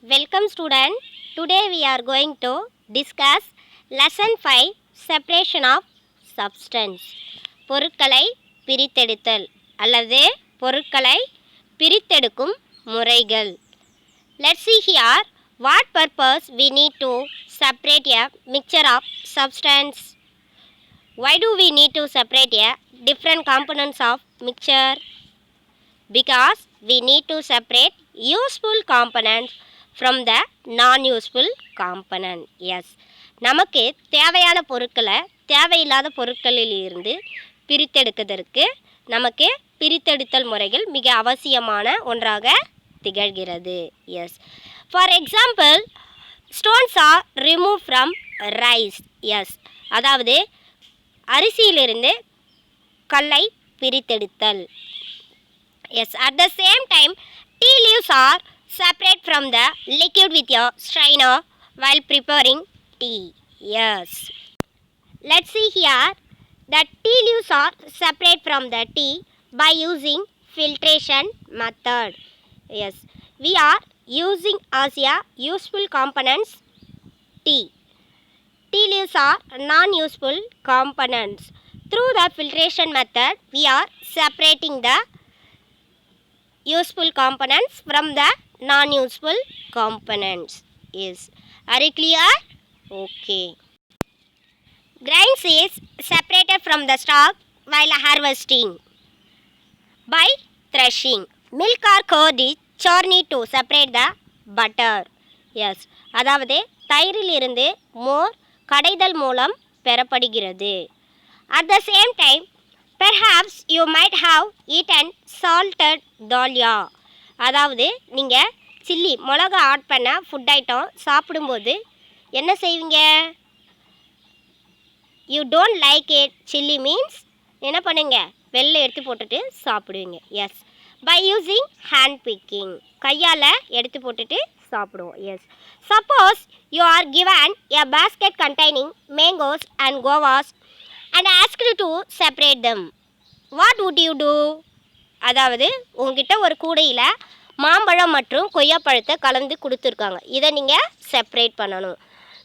Welcome student. Today we are going to discuss lesson 5 separation of substance. பொருட்களை பிரித்தெடுத்தல் அல்லது பொருட்களை பிரித்தெடுக்கும் முறைகள். Let's see here what purpose we need to separate a mixture of substance. Why do we need to separate a different components of mixture? Because we need to separate useful components from the non-useful component. Yes. நமக்கு தேவையான பொருட்களை தேவையில்லாத பொருட்களில் இருந்து பிரித்தெடுப்பதற்கு நமக்கு பிரித்தெடுத்தல் முறைகள் மிக அவசியமான ஒன்றாக திகழ்கிறது. Yes. For example, stones are removed from rice. Yes. அதாவது அரிசியிலிருந்து கல்லை பிரித்தெடுத்தல். Yes, at the same time, tea leaves are separate from the liquid with a strainer while preparing tea. Yes. Let's see here that tea leaves are separate from the tea by using filtration method. Yes, we are using as a useful components tea. Tea leaves are non-useful components. Through the filtration method, we are separating the useful components from the non-useful components. Yes. Are you clear? Okay. Grains is separated from the stalk while harvesting by threshing. Milk or curd is churned to separate the butter. Yes. அதாவது தயிரிலிருந்து மோர் கடைதல் மூலம் பெறப்படுகிறது. At the same time, perhaps you might have eaten salted dalia. அதாவது நீங்கள் chilli மிளகா add பண்ண food item சாப்பிடும்போது என்ன செய்வீங்க? You don't like it chilli means என்ன பண்ணுங்க? வெளில எடுத்து போட்டுட்டு சாப்பிடுவீங்க. Yes, by using hand picking, கையால் எடுத்து போட்டுட்டு சாப்பிடுவோம். Yes, suppose you are given a basket containing mangoes and guavas and asked to separate them. What would you do? அதாவது உங்ககிட்ட ஒரு கூடையில் மாம்பழம் மற்றும் கொய்யாப்பழத்தை கலந்து கொடுத்துருக்காங்க. இதை நீங்கள் செப்பரேட் பண்ணணும்.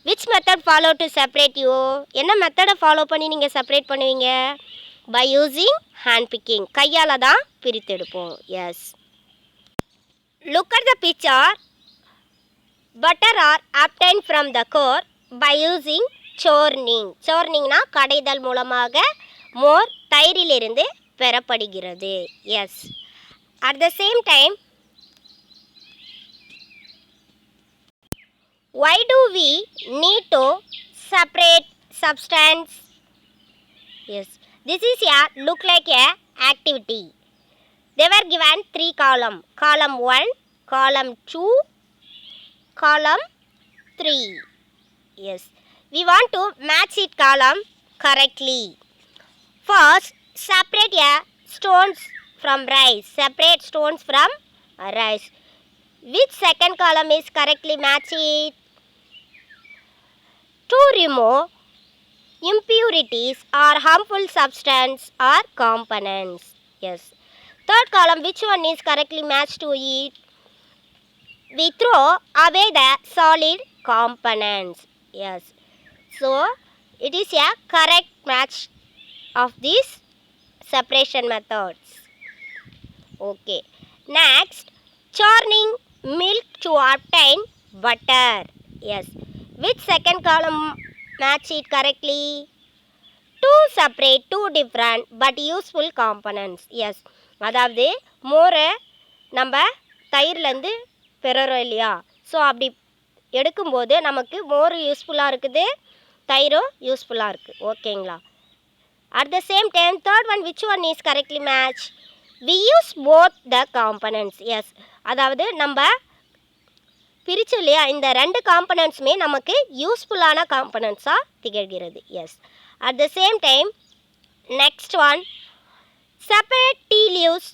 Which method follow to separate you? என்ன மெத்தடை ஃபாலோ பண்ணி நீங்கள் செப்பரேட் பண்ணுவீங்க? பை யூஸிங் ஹேண்ட் பிக்கிங், கையால் தான் பிரித்தெடுப்போம். Yes, look at the picture. Butter are obtained from the core by using churning. சோர்னிங்னா கடைதல் மூலமாக மோர் தயிரிலிருந்து பெறப்படுகிறது. Yes, at the same time, why do we need to separate substance? Yes, this is a look like a activity. They were given 3 column. Column 1, column 2, column 3. Yes, we want to match it column correctly. First, separate a stones from rice. Separate stones from rice. Which second column is correctly matched? To remove impurities or harmful substance or components. Yes. Third column, which one is correctly matched to it? We throw away the solid components. Yes. So, it is a correct match of these separation methods. Okay. Next, churning milk to obtain butter. Yes. Which second column match it correctly? To separate two different but useful components. Yes. அதாவது மோரை நம்ம தயிர்லேருந்து பெறுறோம் இல்லையா? So அப்படி எடுக்கும்போது நமக்கு மோர் யூஸ்ஃபுல்லாக இருக்குது, தயிரும் யூஸ்ஃபுல்லாக இருக்குது. ஓகேங்களா? At the same time, third one, which one is correctly matched? We use both the components. Yes. அதாவது நம்ம பிரிச்சு இல்லையா, இந்த 2 காம்பனன்ட்ஸுமே நமக்கு யூஸ்ஃபுல்லான காம்பனன்ட்ஸாக திகழ்கிறது. Yes, at the same time, next one, separate tea leaves.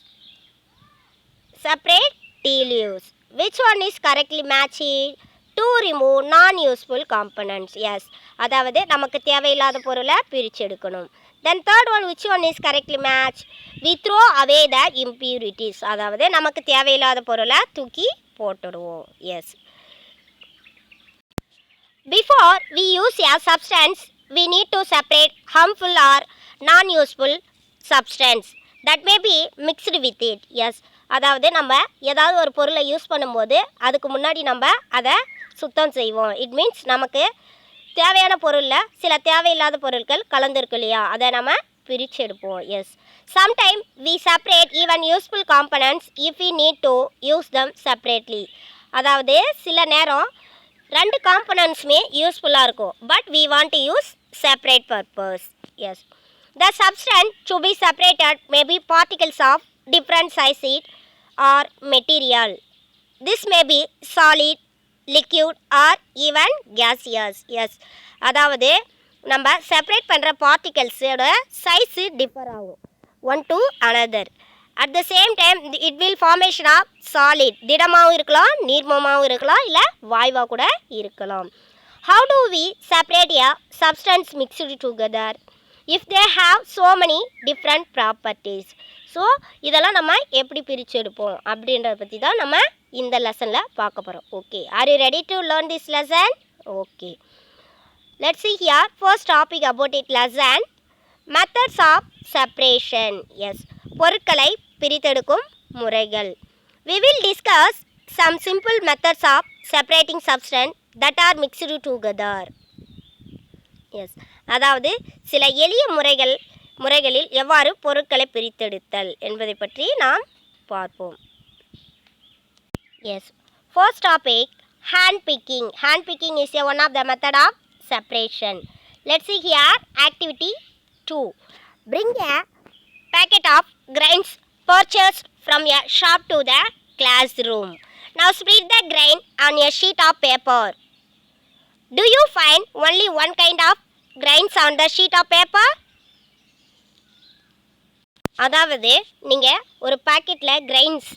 Separate tea leaves. Which one is correctly matched? To remove non useful components. Yes, அதாவது நமக்கு தேவையில்லாத பொருளை பிரித்து எடுக்கணும். Then third one, which one is correctly match? We throw away the impurities. அதாவது நமக்கு தேவையில்லாத பொருளை தூக்கி போட்டுடுவோம். Yes, Before we use a substance, we need to separate harmful or non-useful substance that may be mixed with it. Yes. அதாவது நம்ம ஏதாவது ஒரு பொருளை யூஸ் பண்ணும்போது அதுக்கு முன்னாடி நம்ம அதை சுத்தம் செய்வோம். இட் மீன்ஸ் நமக்கு தேவையான பொருளில் சில தேவையில்லாத பொருட்கள் கலந்துருக்கு இல்லையா, அதை நம்ம பிரித்து எடுப்போம். Yes. Sometime we separate even useful components if we need to use them separately. அதாவது சில நேரம் ரெண்டு காம்பனன்ட்ஸுமே யூஸ்ஃபுல்லாக இருக்கும், but we want to use separate purpose. Yes. The substance to be separated may be particles of different size or material. This may be solid, liquid or even gaseous. Yes. அதாவது நம்ம separate பண்ணுற பார்ட்டிகல்ஸோட size differ ஆகும் one to another. At the same time it will formation of solid, திடமாகவும் இருக்கலாம், நீர்மமாகவும் இருக்கலாம், இல்லை வாயுவாக கூட இருக்கலாம். How to we separate a substance mixed together if they have so many different properties? So இதெல்லாம் நம்ம எப்படி பிரித்து எடுப்போம் அப்படின்றத பற்றி தான் நம்ம இந்த லெசனில் பார்க்க போகிறோம். Okay, are you ready to learn this lesson? Okay, let's see here first topic about it lesson methods of separation. Yes, பொருட்களை பிரித்தெடுக்கும் முறைகள். We will discuss some simple methods of separating substance that are mixed together. Yes, அதாவது சில எளிய முறைகளில் எவ்வாறு பொருட்களை பிரித்தெடுத்தல் என்பதை பற்றி நாம் பார்ப்போம். Yes, first topic hand picking. Hand picking is one of the method of separation. Let's see here activity 2. Bring a packet of grains purchased from a shop to the classroom. Now spread the grain on a sheet of paper. Do you find only one kind of grains on the sheet of paper? அதாவது நீங்கள் ஒரு பாக்கெட்டில் grains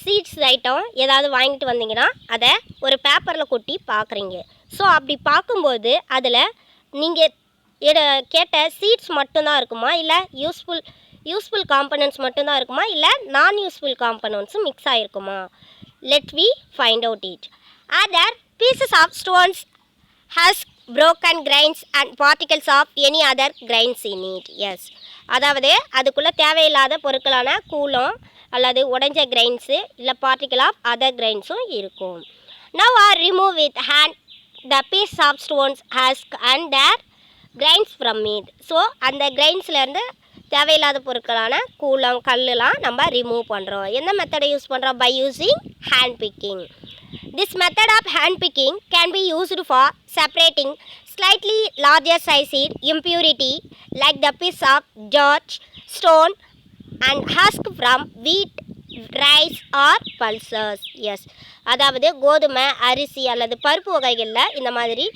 seeds item ஏதாவது வாங்கிட்டு வந்தீங்கன்னா அதை ஒரு பேப்பரில் கொட்டி பார்க்குறீங்க. ஸோ அப்படி பார்க்கும்போது அதில் நீங்கள் கேட்ட சீட்ஸ் மட்டும்தான் இருக்குமா, இல்லை யூஸ்ஃபுல் காம்பனன்ட்ஸ் மட்டும்தான் இருக்குமா, இல்லை நான் யூஸ்ஃபுல் காம்பனன்ட்ஸும் மிக்ஸ் ஆகிருக்குமா? Let we find out it. Other pieces of stones has broken grains and particles of any other grains in it. Yes, அதாவது அதுக்குள்ளே தேவையில்லாத பொருட்களான கூலம் அல்லது உடைஞ்ச கிரைன்ஸு இல்லை பார்ட்டிக்கல் ஆஃப் அதர் கிரைன்ஸும் இருக்கும். Now are remove with hand the piece of stones husk and their grains from it. So அந்த கிரைன்ஸ்லேருந்து தேவையில்லாத பொருட்களான கூலம் கல்லுலாம் நம்ம ரிமூவ் பண்ணுறோம். எந்த மெத்தடை யூஸ் பண்ணுறோம்? By using hand picking. This method of hand picking can be used for separating slightly larger sized impurity like the piece of dirt, stone and husk from wheat, rice or pulses. Yes, அதாவது கோதுமை, அரிசி அல்லது பருப்பு வகைகளில் இந்த மாதிரி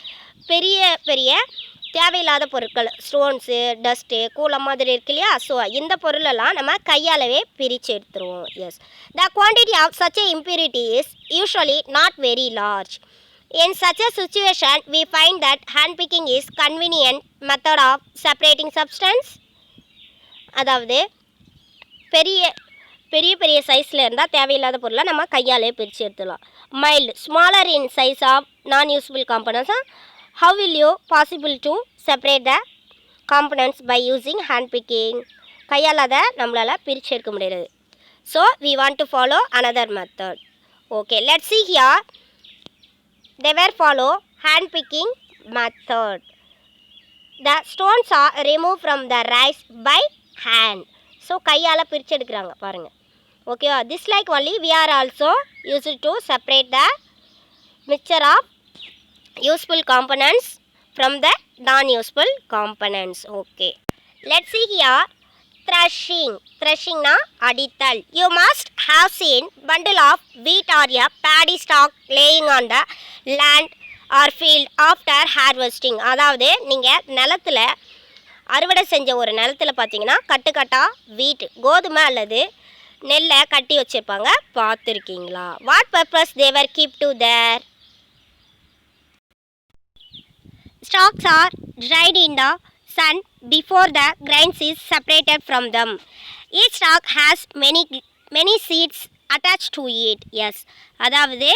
பெரிய தேவையில்லாத பொருட்கள் ஸ்டோன்ஸு, டஸ்ட்டு, கூலம் மாதிரி இருக்கு இல்லையா, ஸோ இந்த பொருளெல்லாம் நம்ம கையாலவே பிரித்து எடுத்துருவோம். Yes, the quantity of such a impurity is usually not very large. In such a situation, we find that hand picking is convenient method of separating substance. அதாவது பெரிய சைஸில் இருந்தால் தேவையில்லாத பொருளை நம்ம கையாலே பிரித்து எடுத்துடலாம். Mild smaller in size of non useful components. How will you possible to separate the components by using hand picking? கையால் அதை நம்மளால் பிரித்து எடுக்க முடியாது. So we want to follow another method. Okay, let's see here. They will follow hand picking method. The stones are removed from the rice by hand. So கையால் பிரித்து எடுக்கிறாங்க பாருங்கள். Okay, this like only we are also used to separate the mixture of useful components from the non-useful components. Okay, let's see here threshing na adithal. You must have seen bundle of wheat or a paddy stalk laying on the land or field after harvesting. அதாவது நீங்கள் நிலத்தில் அறுவடை செஞ்ச ஒரு நிலத்தில் பார்த்தீங்கன்னா கட்டுக்கட்டாக வீட் கோதுமை அல்லது நெல்லை கட்டி வச்சுருப்பாங்க, பார்த்துருக்கீங்களா? What purpose they were keep to there? Stalks are dried in the sun before the grains is separated from them. Each stalk has many seeds attached to it. Yes, அதாவது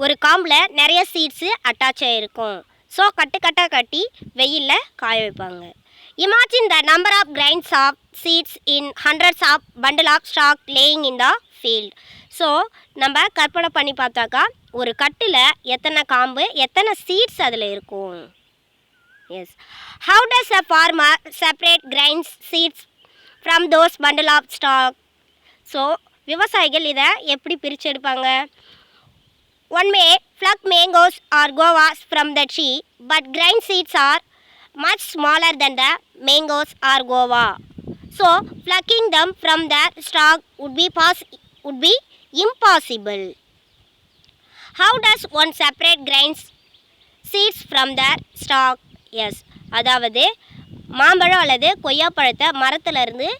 ஒரு காம்பில் நிறைய சீட்ஸு அட்டாச் ஆகிருக்கும். So கட்டாக கட்டி வெயிலில் காய வைப்பாங்க. Imagine the number of grains of seeds in hundreds of bundle of stalk laying in the field. So நம்ம கற்பனை பண்ணி பார்த்தாக்கா ஒரு கட்டில் எத்தனை காம்பு எத்தனை சீட்ஸ் அதில் இருக்கும். Yes. How does a farmer separate grains seeds from those bundle of stalk? So விவசாயிகள் இதை எப்படி பிரித்து எடுப்பாங்க? One may pluck mangoes or guavas from the tree, but grain seeds are much smaller than the mangoes or guava. So, plucking them from their stalk would be impossible. How does one separate grains seeds from their stalk? Yes, அதாவது மாம்பழம் அல்லது கொய்யாப்பழத்தை மரத்துலேருந்து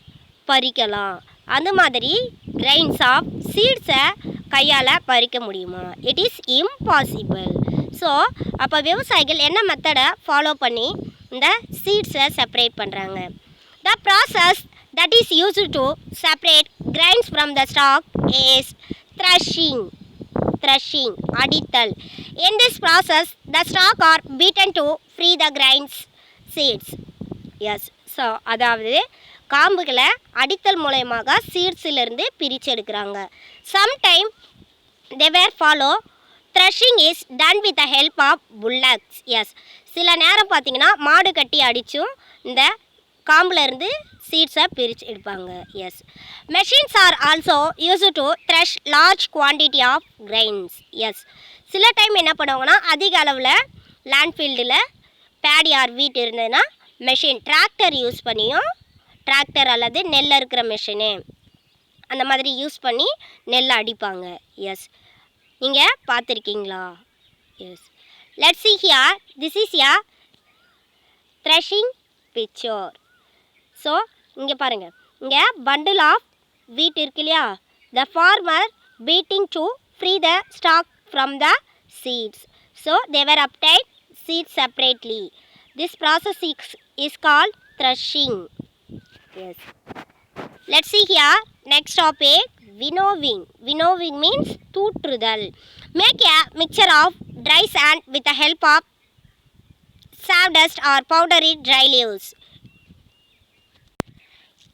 பறிக்கலாம். அந்த மாதிரி grains of சீட்ஸை கையால் பறிக்க முடியுமா? It is impossible. So அப்போ விவசாயிகள் என்ன மெத்தடை ஃபாலோ பண்ணி இந்த சீட்ஸை செப்பரேட் பண்ணுறாங்க? The process that is used to separate grains from the stalk is threshing அடித்தல். In this process the stalk are beaten to free the grains seeds. Yes. So அதாவது காம்புகளை அடித்தல் மூலயமாக சீட்ஸிலிருந்து பிரித்து எடுக்கிறாங்க. Sometime they were follow threshing is done with the help of bullocks. Yes. சில நேரம் பார்த்திங்கன்னா மாடு கட்டி அடித்தும் இந்த காம்புலேருந்து சீட்ஸை பிரித்து எடுப்பாங்க. Yes. Machines are also use to thresh large quantity of grains. Yes. சில டைம் என்ன பண்ணுவாங்கன்னா அதிக அளவில் லேண்ட்ஃபீல்டில் பேடி ஆர் வீட் இருந்ததுன்னா மெஷின் டிராக்டர் யூஸ் பண்ணியும் டிராக்டர் அல்லது நெல் இருக்கிற மெஷினு அந்த மாதிரி யூஸ் பண்ணி நெல் அடிப்பாங்க. எஸ். நீங்கள் பார்த்துருக்கீங்களா? Yes. Let's see here. This is a threshing picture. So இங்கே பாருங்கள், இங்கே bundle of wheat இருக்கு இல்லையா? The farmer beating to free the stalk from the seeds. So they were obtained seeds separately. This process is called threshing. Yes. Let's see here. Next topic, winnowing. Winnowing means தூற்றுதல். Make a mixture of dry sand with the help of sawdust or powdery dry leaves.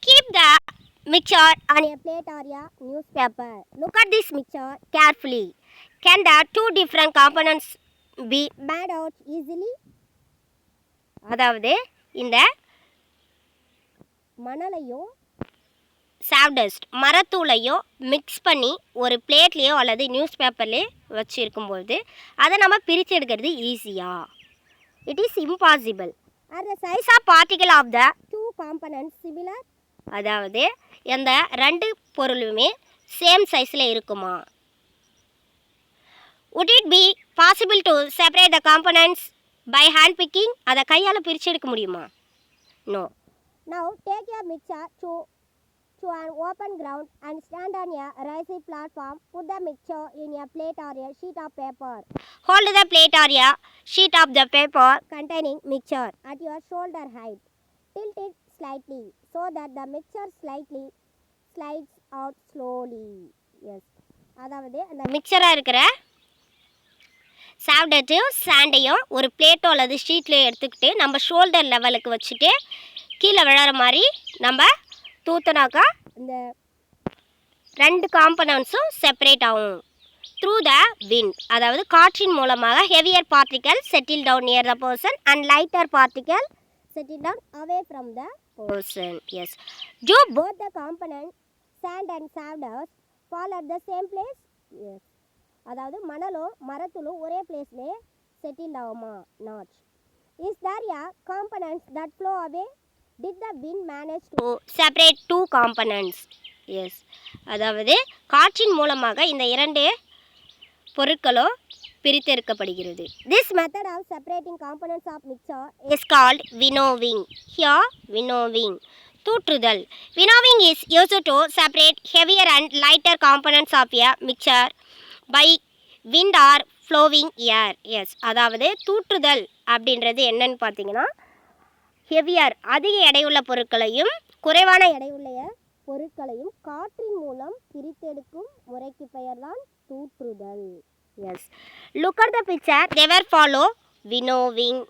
Keep the mixture on a plate or a newspaper. Look at this mixture carefully. Can the two different components be made out easily? அதாவது இந்த மணலையும் சாவ்டஸ்ட் மரத்தூளையோ mix பண்ணி ஒரு பிளேட்லேயோ அல்லது news பேப்பர்லேயோ வச்சுருக்கும்போது அதை நம்ம பிரித்து எடுக்கிறது ஈஸியா? It is impossible. Are the size of particle of the two components similar? அதாவது அந்த ரெண்டு பொருளுமே சேம் சைஸில் இருக்குமா? would it be possible to separate the components by hand picking? அதை கையால் பிரித்து எடுக்க முடியுமா? No. Now take your mixture to an open ground and stand on a raised platform. Put the mixture in a plate or a sheet of paper. Hold the plate or a sheet of the paper containing mixture at your shoulder height. Tilt it slightly so that the mixture slightly slides out slowly. Yes. அதாவது அந்த மிக்சராக இருக்கிற சாவ்டட்டையும் சாண்டையும் ஒரு Plato அல்லது ஷீட்லேயோ எடுத்துக்கிட்டு நம்ம shoulder லெவலுக்கு வச்சுட்டு கீழே விழற மாதிரி நம்ம தூத்துனாக்கா இந்த ரெண்டு காம்பனன்ட்ஸும் செப்பரேட் ஆகும். த்ரூ த விண்ட், அதாவது காற்றின் மூலமாக heavier particle settle down near the person and lighter particle settle down away from the person. Yes. Do both the components sand and sawdust fall at the same place? Yes. அதாவது மணலும் மரத்துளும் ஒரே பிளேஸ்லேயே settle ஆகுமா? Not. Is there a components that flow away? Did the wind manage to separate two components? Yes. அதாவது காற்றின் மூலமாக இந்த இரண்டு பொருட்களும் பிரித்தெடுக்கப்படுகிறது. This method of separating components of mixture is called winnowing. Here winnowing, தூற்றுதல். Winnowing is used to separate heavier and lighter components of a mixture by wind or flowing air. Yes. அதாவது தூற்றுதல் அப்படின்றது என்னன்னு பார்த்தீங்கன்னா ஹெவியர் அதிக எடையுள்ள பொருட்களையும் குறைவான எடையுள்ள பொருட்களையும் காற்றின் மூலம் பிரித்தெடுக்கும் முறைக்கு பெயர்தான் தூற்றுதல். Yes. Look at the picture. They were follow winnowing.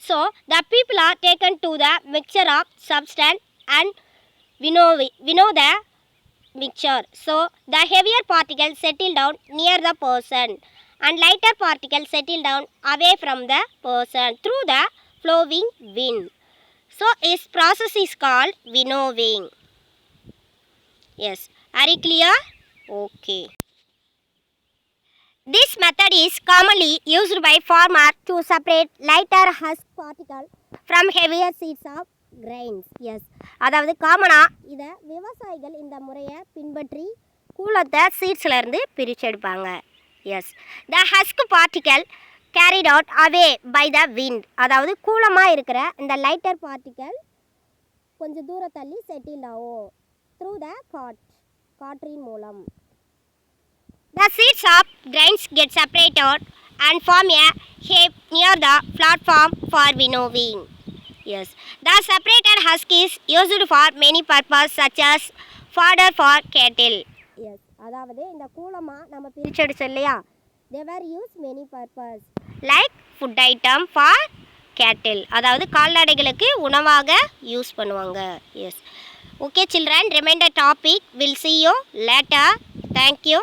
So the people are taken to the mixture of substance and winnow the mixture. So the heavier particles settle down near the person and lighter particles settle down away from the person through the flowing wind. So this process is called winnowing. Yes. Are you clear? Okay. This method is commonly used by farmers to separate lighter husk particle from heavier seeds of grains. Yes. அதாவது காமனாக இதை விவசாயிகள் இந்த முறையை பின்பற்றி கூலத்தை சீட்ஸ்லேருந்து பிரித்து எடுப்பாங்க. Yes. The husk particle carried out away by the wind. அதாவது கூலமாக இருக்கிற இந்த லைட்டர் பார்ட்டிக்கல் கொஞ்சம் தூரம் தள்ளி செட்டில் ஆகும் த்ரூ த காற்றின் மூலம். The seeds of grains get separated and form a heap near the platform for winnowing. Yes. The separated husk is used for many purposes such as fodder for cattle. Yes. அதாவது இந்த கூலமா நம்ம பிரிச்செடுச்சோம் இல்லையா, they were used many purpose like food item for cattle. அதாவது கால்நடைகளுக்கு உணவாக use பண்ணுவாங்க. Yes. Okay children, remain the topic. We'll see you later. Thank you.